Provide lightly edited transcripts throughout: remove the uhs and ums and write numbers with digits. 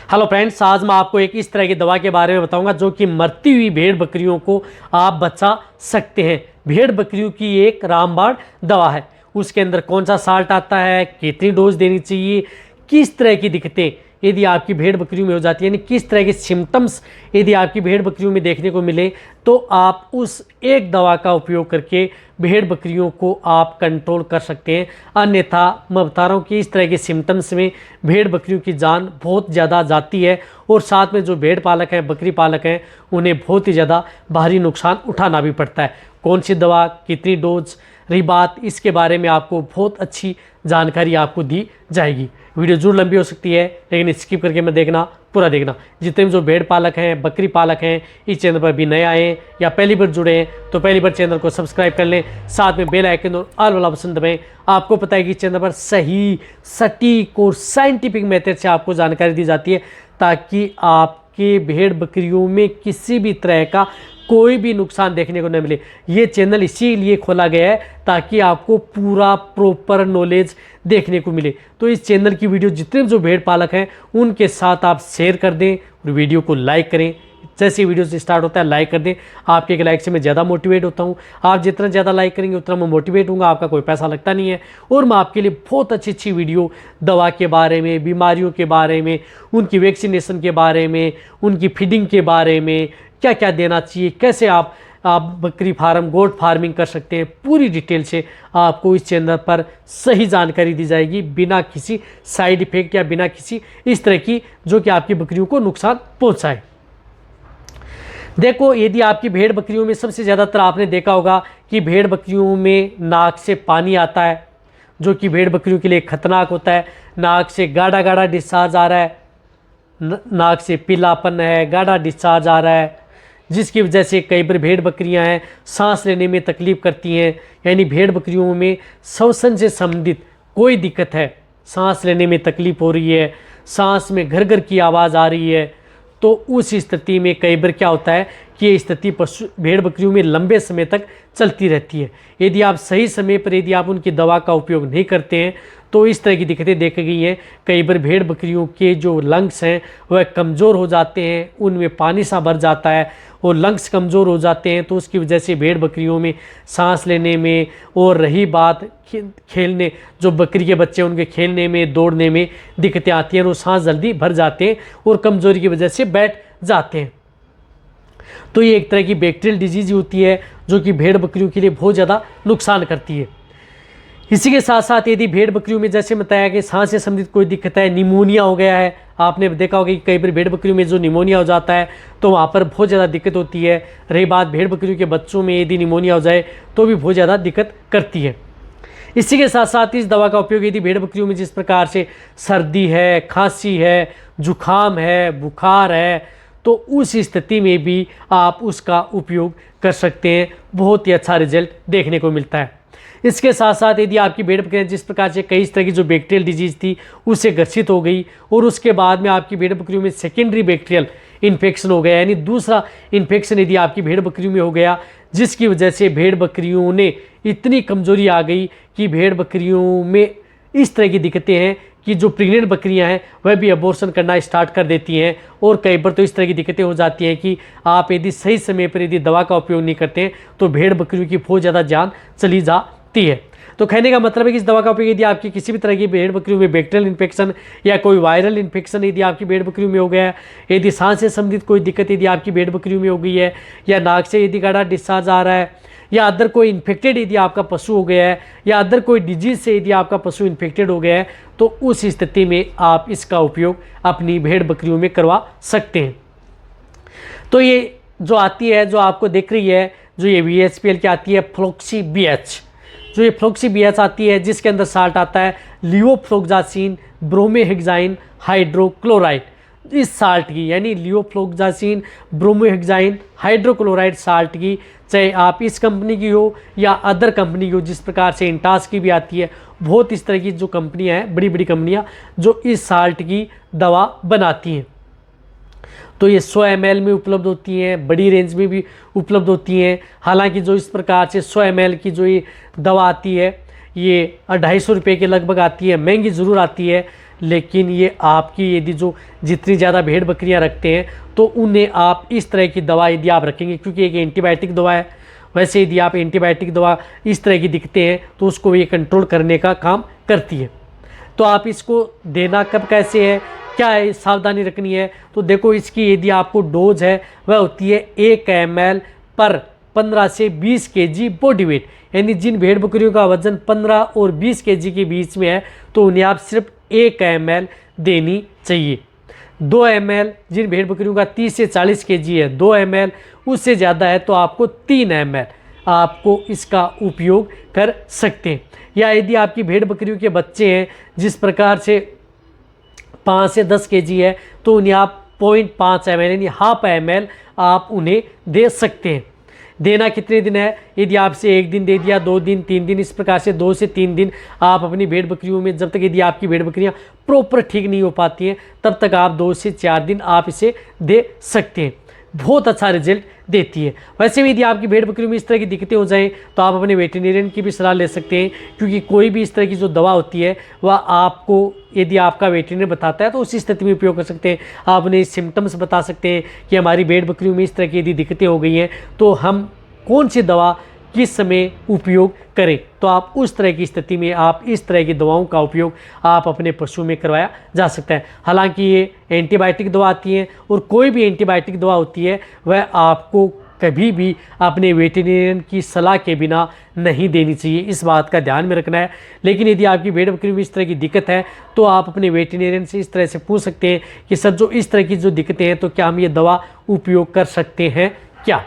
Hello friends, आज मैं आपको एक इस तरह की दवा के बारे में बताऊंगा जो कि मरती हुई भेड़ बकरियों को आप बचा सकते हैं। भेड़ बकरियों की एक रामबाण दवा है। उसके अंदर कौन सा साल्ट आता है, कितनी डोज देनी चाहिए, किस तरह की दिक्कतें यदि आपकी भेड़ बकरियों में हो जाती है, यानी किस तरह के सिम्टम्स यदि आपकी भेड़ बकरियों में देखने को मिले तो आप उस एक दवा का उपयोग करके भेड़ बकरियों को आप कंट्रोल कर सकते हैं। अन्यथा मैं बता रहा हूँ कि इस तरह के सिम्टम्स में भेड़ बकरियों की जान बहुत ज़्यादा जाती है और साथ में जो भेड़ पालक हैं, बकरी पालक हैं, उन्हें बहुत ही ज़्यादा भारी नुकसान उठाना भी पड़ता है। कौन सी दवा, कितनी डोज रही बात, इसके बारे में आपको बहुत अच्छी जानकारी आपको दी जाएगी। वीडियो जरूर लंबी हो सकती है लेकिन स्किप करके मैं देखना, पूरा देखना। जितने भी जो भेड़ पालक हैं, बकरी पालक हैं, इस चैनल पर भी नए आए हैं या पहली बार जुड़े हैं तो पहली बार चैनल को सब्सक्राइब कर लें, साथ में बेल आइकन और ऑल वाला बटन दबाएं। आपको पता है कि चैनल पर सही, सटीक और साइंटिफिक मेथड से आपको जानकारी दी जाती है ताकि आपके भेड़ बकरियों में किसी भी तरह का कोई भी नुकसान देखने को न मिले। ये चैनल इसीलिए खोला गया है ताकि आपको पूरा प्रॉपर नॉलेज देखने को मिले। तो इस चैनल की वीडियो जितने जो भेड़ पालक हैं उनके साथ आप शेयर कर दें और वीडियो को लाइक करें। जैसे वीडियो से स्टार्ट होता है लाइक कर दें। आपके एक लाइक से मैं ज़्यादा मोटिवेट होता हूँ। आप जितना ज़्यादा लाइक करेंगे उतना मैं मोटिवेट हूँगा। आपका कोई पैसा लगता नहीं है और मैं आपके लिए बहुत अच्छी अच्छी वीडियो दवा के बारे में, बीमारियों के बारे में, उनकी वैक्सीनेशन के बारे में, उनकी फीडिंग के बारे में, क्या क्या देना चाहिए, कैसे आप बकरी फार्म, गोट फार्मिंग कर सकते हैं, पूरी डिटेल से आपको इस चैनल पर सही जानकारी दी जाएगी बिना किसी साइड इफेक्ट या बिना किसी इस तरह की जो कि आपकी बकरियों को नुकसान पहुंचाए। देखो, यदि आपकी भेड़ बकरियों में सबसे ज़्यादातर आपने देखा होगा कि भेड़ बकरियों में नाक से पानी आता है जो कि भेड़ बकरियों के लिए खतरनाक होता है। नाक से गाढ़ा गाढ़ा डिस्चार्ज आ रहा है, नाक से पीलापन है, गाढ़ा डिस्चार्ज आ रहा है, जिसकी वजह से कई बार भेड़ बकरियां हैं सांस लेने में तकलीफ़ करती हैं। यानी भेड़ बकरियों में श्वसन से संबंधित कोई दिक्कत है, सांस लेने में तकलीफ़ हो रही है, सांस में घर घर की आवाज़ आ रही है, तो उस स्थिति में कई बार क्या होता है कि ये स्थिति पशु भेड़ बकरियों में लंबे समय तक चलती रहती है। यदि आप सही समय पर यदि आप उनकी दवा का उपयोग नहीं करते हैं तो इस तरह की दिक्कतें देखी गई हैं। कई बार भेड़ बकरियों के जो लंग्स हैं वह कमज़ोर हो जाते हैं, उनमें पानी सा भर जाता है और लंग्स कमज़ोर हो जाते हैं, तो उसकी वजह से भेड़ बकरियों में सांस लेने में, और रही बात खेलने, जो बकरी के बच्चे उनके खेलने में, दौड़ने में दिक्कतें आती हैं, वो सांस जल्दी भर जाते हैं और कमज़ोरी की वजह से बैठ जाते हैं। तो ये एक तरह की बैक्टीरियल डिजीज़ होती है जो कि भेड़ बकरियों के लिए बहुत ज़्यादा नुकसान करती है। इसी के साथ साथ यदि भेड़ बकरियों में जैसे बताया कि सांस से संबंधित कोई दिक्कत है, निमोनिया हो गया है, आपने देखा होगा कि कई बार भेड़ बकरियों में जो निमोनिया हो जाता है तो वहाँ पर बहुत ज़्यादा दिक्कत होती है। रही बात भेड़ बकरियों के बच्चों में यदि निमोनिया हो जाए तो भी बहुत ज़्यादा दिक्कत करती है। इसी के साथ साथ इस दवा का उपयोग यदि भेड़ बकरियों में जिस प्रकार से सर्दी है, खांसी है, जुखाम है, बुखार है, तो उस स्थिति में भी आप उसका उपयोग कर सकते हैं। बहुत ही अच्छा रिजल्ट देखने को मिलता है। इसके साथ साथ यदि आपकी भेड़ बकरियां जिस प्रकार से कई तरह की जो बैक्टीरियल डिजीज़ थी उससे ग्रसित हो गई और उसके बाद में आपकी भेड़ बकरियों में सेकेंडरी बैक्टीरियल इन्फेक्शन हो गया, यानी दूसरा इन्फेक्शन यदि आपकी भेड़ बकरियों में हो गया, जिसकी वजह से भेड़ बकरियों ने इतनी कमज़ोरी आ गई कि भेड़ बकरियों में इस तरह की दिक्कतें हैं कि जो प्रेग्नेंट बकरियां हैं वह भी अबॉर्शन करना स्टार्ट कर देती हैं। और कई बार तो इस तरह की दिक्कतें हो जाती हैं कि आप यदि सही समय पर यदि दवा का उपयोग नहीं करते हैं तो भेड़ बकरियों की बहुत ज़्यादा जान चली जाती है। तो कहने का मतलब है कि इस दवा का उपयोग यदि आपकी किसी भी तरह की भेड़ बकरियों में बैक्टीरियल इन्फेक्शन या कोई वायरल इन्फेक्शन यदि आपकी भेड़ बकरियों में हो गया है, यदि सांस से संबंधित कोई दिक्कत यदि आपकी भेड़ बकरियों में हो गई है, या नाक से यदि गाढ़ा डिस्चार्ज आ रहा है, या अदर कोई इन्फेक्टेड यदि आपका पशु हो गया है, या अदर कोई डिजीज़ से यदि आपका पशु इन्फेक्टेड हो गया है, तो उस स्थिति में आप इसका उपयोग अपनी भेड़ बकरियों में करवा सकते हैं। तो ये जो आती है, जो आपको दिख रही है, जो ये VHPL की आती है फ्लोक्सी BH, जो ये फ्लोक्सी BH आती है जिसके अंदर साल्ट आता है लियोफ्लोक्सासिन ब्रोमोहेक्साइन हाइड्रोक्लोराइड। इस साल्ट की यानी लियोफ्लोक्सासिन ब्रोमोहेक्साइन हाइड्रोक्लोराइड साल्ट की, चाहे आप इस कंपनी की हो या अदर कंपनी की हो, जिस प्रकार से इंटास की भी आती है, बहुत इस तरह की जो कंपनियां हैं, बड़ी बड़ी कंपनियां जो इस साल्ट की दवा बनाती हैं, तो ये 100 ml में उपलब्ध होती हैं, बड़ी रेंज में भी उपलब्ध होती हैं। हालांकि जो इस प्रकार से 100 ml की जो ये दवा आती है ये 250 रुपये के लगभग आती है, महंगी ज़रूर आती है, लेकिन ये आपकी यदि जो जितनी ज़्यादा भेड़ बकरियां रखते हैं तो उन्हें आप इस तरह की दवा यदि आप रखेंगे, क्योंकि एक एंटीबायोटिक दवा है, वैसे यदि आप एंटीबायोटिक दवा इस तरह की दिखते हैं तो उसको ये कंट्रोल करने का काम करती है। तो आप इसको देना कब कैसे है, क्या है, सावधानी रखनी है। तो देखो इसकी यदि आपको डोज है वह होती है 1 ml पर 15 से 20 kg बॉडी वेट, यानी जिन भेड़ बकरियों का वजन 15 और 20 kg के बीच में है तो उन्हें आप सिर्फ 1 ml देनी चाहिए। 2 ml जिन भेड़ बकरियों का 30 से 40 kg है 2 ml, उससे ज़्यादा है तो आपको 3 ml आपको इसका उपयोग कर सकते हैं। या यदि आपकी भेड़ बकरियों के बच्चे हैं जिस प्रकार से 5 से 10 kg है तो उन्हें आप 0.5 ml यानी ½ ml आप उन्हें दे सकते हैं। देना कितने दिन है, यदि आपसे 1 दिन दे दिया, 2 दिन, 3 दिन, इस प्रकार से 2 से 3 दिन आप अपनी भेड़ बकरियों में, जब तक यदि आपकी भेड़ बकरियां प्रॉपर ठीक नहीं हो पाती हैं तब तक आप 2 से 4 दिन आप इसे दे सकते हैं। बहुत अच्छा रिजल्ट देती है। वैसे भी यदि आपकी भेड़ बकरियों में इस तरह की दिक्कतें हो जाएं तो आप अपने वेटेरिनियन की भी सलाह ले सकते हैं, क्योंकि कोई भी इस तरह की जो दवा होती है वह आपको यदि आपका वेटेरिनियर बताता है तो उसी स्थिति में उपयोग कर सकते हैं। आप उन्हें सिम्टम्स बता सकते हैं कि हमारी भेड़ बकरियों में इस तरह की यदि दिक्कतें हो गई हैं तो हम कौन सी दवा किस समय उपयोग करें। तो आप उस तरह की स्थिति में आप इस तरह की दवाओं का उपयोग आप अपने पशु में करवाया जा सकता है। हालांकि ये एंटीबायोटिक दवा आती है और कोई भी एंटीबायोटिक दवा होती है वह आपको कभी भी अपने वेटेरिनियन की सलाह के बिना नहीं देनी चाहिए, इस बात का ध्यान में रखना है। लेकिन यदि आपकी भेड़ बकरी में इस तरह की दिक्कत है तो आप अपने वेटेरिनियन से इस तरह से पूछ सकते हैं कि सर जो इस तरह की जो दिक्कतें हैं तो क्या हम ये दवा उपयोग कर सकते हैं क्या,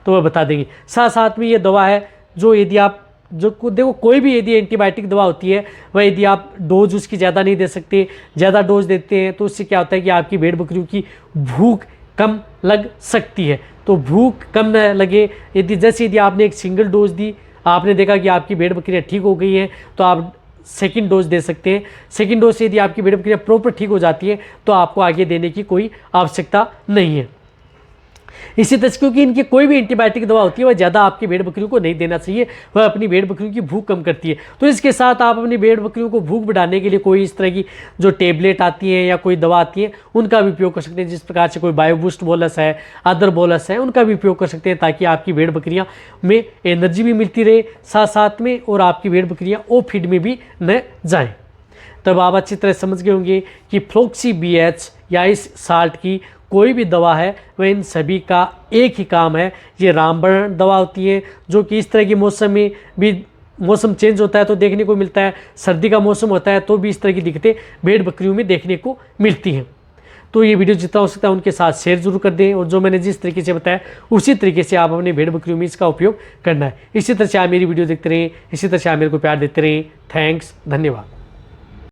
तो वह बता देंगे। साथ साथ में ये दवा है जो यदि आप देखो कोई भी यदि एंटीबायोटिक दवा होती है वह यदि आप डोज उसकी ज़्यादा नहीं दे सकते, ज़्यादा डोज देते हैं तो उससे क्या होता है कि आपकी भेड़ बकरियों की भूख कम लग सकती है। तो भूख कम न लगे जैसे यदि आपने एक सिंगल डोज दी, आपने देखा कि आपकी भेड़ बकरियाँ ठीक हो गई हैं तो आप सेकंड डोज दे सकते हैं। सेकंड डोज से यदि आपकी भेड़ बकरियाँ प्रॉपर ठीक हो जाती है तो आपको आगे देने की कोई आवश्यकता नहीं है। इसी तरह से क्योंकि इनकी कोई भी एंटीबायोटिक दवा होती है वह ज़्यादा आपकी भेड़ बकरियों को नहीं देना चाहिए, वह अपनी भेड़ बकरियों की भूख कम करती है। तो इसके साथ आप अपनी भेड़ बकरियों को भूख बढ़ाने के लिए कोई इस तरह की जो टेबलेट आती हैं या कोई दवा आती है उनका भी उपयोग कर सकते हैं। जिस प्रकार से कोई बायोबूस्ट बोलस है, अदर बोलस है, उनका भी उपयोग कर सकते हैं ताकि आपकी भेड़ बकरियाँ में एनर्जी भी मिलती रहे साथ साथ में और आपकी भेड़ बकरियाँ ओ फीड में भी न जाएँ। तब आप अच्छी तरह समझ गए होंगे कि फ्लॉक्सी BH या इस साल्ट की कोई भी दवा है वह इन सभी का एक ही काम है। ये रामबाण दवा होती है जो कि इस तरह के मौसम में भी, मौसम चेंज होता है तो देखने को मिलता है, सर्दी का मौसम होता है तो भी इस तरह की दिक्कतें भेड़ बकरियों में देखने को मिलती हैं। तो ये वीडियो जितना हो सकता है उनके साथ शेयर जरूर कर दें और जो मैंने जिस तरीके से बताया उसी तरीके से आप अपने भेड़ बकरियों में इसका उपयोग करना है। इसी तरह से आप मेरी वीडियो देखते रहें, इसी तरह से आप मेरे को प्यार देते रहें। थैंक्स, धन्यवाद।